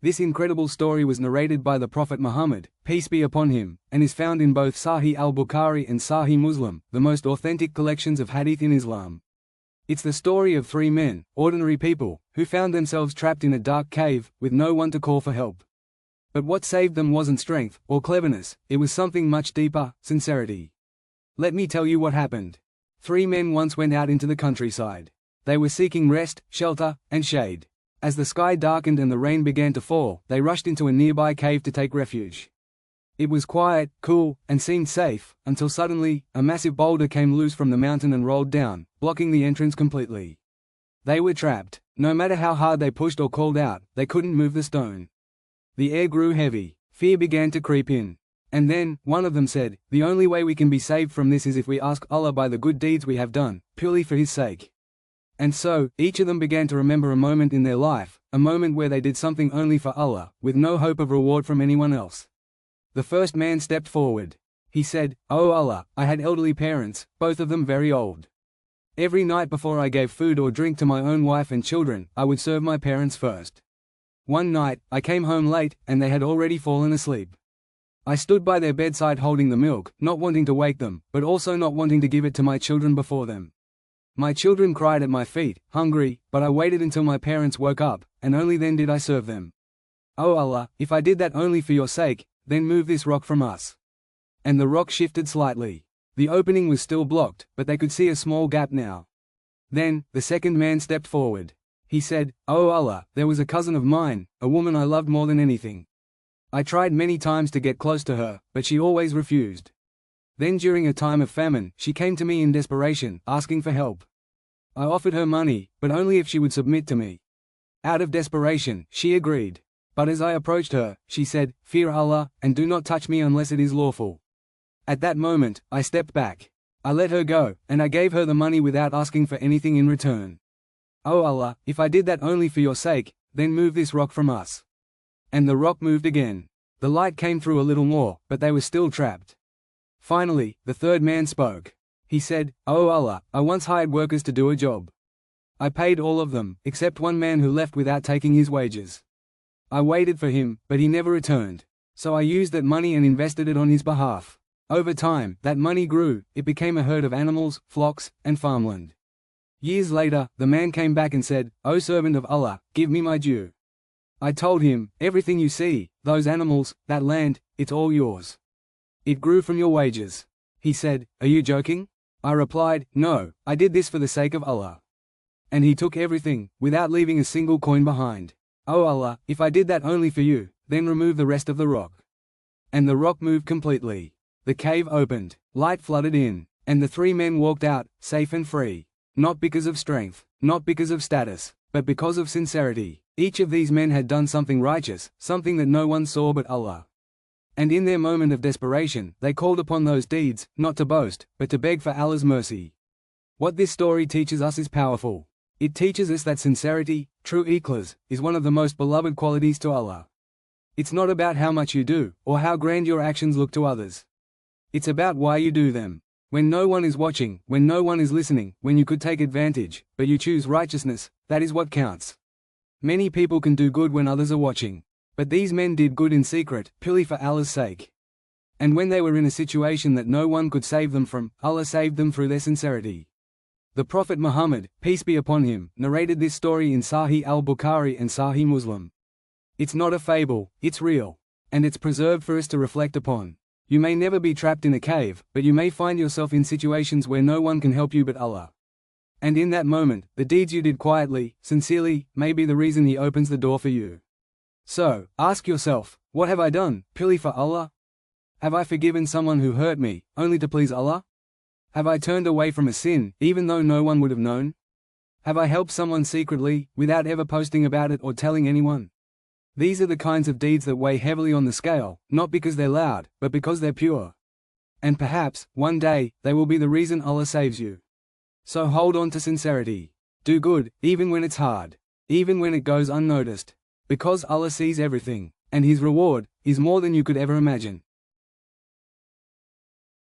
This incredible story was narrated by the Prophet Muhammad, peace be upon him, and is found in both Sahih al-Bukhari and Sahih Muslim, the most authentic collections of Hadith in Islam. It's the story of three men, ordinary people, who found themselves trapped in a dark cave, with no one to call for help. But what saved them wasn't strength or cleverness, it was something much deeper: sincerity. Let me tell you what happened. Three men once went out into the countryside. They were seeking rest, shelter, and shade. As the sky darkened and the rain began to fall, they rushed into a nearby cave to take refuge. It was quiet, cool, and seemed safe, until suddenly, a massive boulder came loose from the mountain and rolled down, blocking the entrance completely. They were trapped. No matter how hard they pushed or called out, they couldn't move the stone. The air grew heavy. Fear began to creep in. And then, one of them said, "The only way we can be saved from this is if we ask Allah by the good deeds we have done, purely for His sake." And so, each of them began to remember a moment in their life, a moment where they did something only for Allah, with no hope of reward from anyone else. The first man stepped forward. He said, "O Allah, I had elderly parents, both of them very old. Every night before I gave food or drink to my own wife and children, I would serve my parents first. One night, I came home late, and they had already fallen asleep. I stood by their bedside holding the milk, not wanting to wake them, but also not wanting to give it to my children before them. My children cried at my feet, hungry, but I waited until my parents woke up, and only then did I serve them. O Allah, if I did that only for your sake, then move this rock from us." And the rock shifted slightly. The opening was still blocked, but they could see a small gap now. Then, the second man stepped forward. He said, "O Allah, there was a cousin of mine, a woman I loved more than anything. I tried many times to get close to her, but she always refused. Then during a time of famine, she came to me in desperation, asking for help. I offered her money, but only if she would submit to me. Out of desperation, she agreed. But as I approached her, she said, 'Fear Allah, and do not touch me unless it is lawful.' At that moment, I stepped back. I let her go, and I gave her the money without asking for anything in return. O Allah, if I did that only for your sake, then move this rock from us." And the rock moved again. The light came through a little more, but they were still trapped. Finally, the third man spoke. He said, "O Allah, I once hired workers to do a job. I paid all of them, except one man who left without taking his wages. I waited for him, but he never returned. So I used that money and invested it on his behalf. Over time, that money grew, it became a herd of animals, flocks, and farmland. Years later, the man came back and said, 'O servant of Allah, give me my due.' I told him, 'Everything you see, those animals, that land, it's all yours. It grew from your wages.' He said, 'Are you joking?' I replied, 'No, I did this for the sake of Allah.' And he took everything, without leaving a single coin behind. O Allah, if I did that only for you, then remove the rest of the rock." And the rock moved completely. The cave opened, light flooded in, and the three men walked out, safe and free. Not because of strength, not because of status, but because of sincerity. Each of these men had done something righteous, something that no one saw but Allah. And in their moment of desperation, they called upon those deeds, not to boast, but to beg for Allah's mercy. What this story teaches us is powerful. It teaches us that sincerity, true ikhlas, is one of the most beloved qualities to Allah. It's not about how much you do, or how grand your actions look to others. It's about why you do them. When no one is watching, when no one is listening, when you could take advantage, but you choose righteousness, that is what counts. Many people can do good when others are watching. But these men did good in secret, purely for Allah's sake. And when they were in a situation that no one could save them from, Allah saved them through their sincerity. The Prophet Muhammad, peace be upon him, narrated this story in Sahih al-Bukhari and Sahih Muslim. It's not a fable, it's real. And it's preserved for us to reflect upon. You may never be trapped in a cave, but you may find yourself in situations where no one can help you but Allah. And in that moment, the deeds you did quietly, sincerely, may be the reason He opens the door for you. So, ask yourself, what have I done, purely for Allah? Have I forgiven someone who hurt me, only to please Allah? Have I turned away from a sin, even though no one would have known? Have I helped someone secretly, without ever posting about it or telling anyone? These are the kinds of deeds that weigh heavily on the scale, not because they're loud, but because they're pure. And perhaps, one day, they will be the reason Allah saves you. So hold on to sincerity. Do good, even when it's hard. Even when it goes unnoticed. Because Allah sees everything, and His reward is more than you could ever imagine.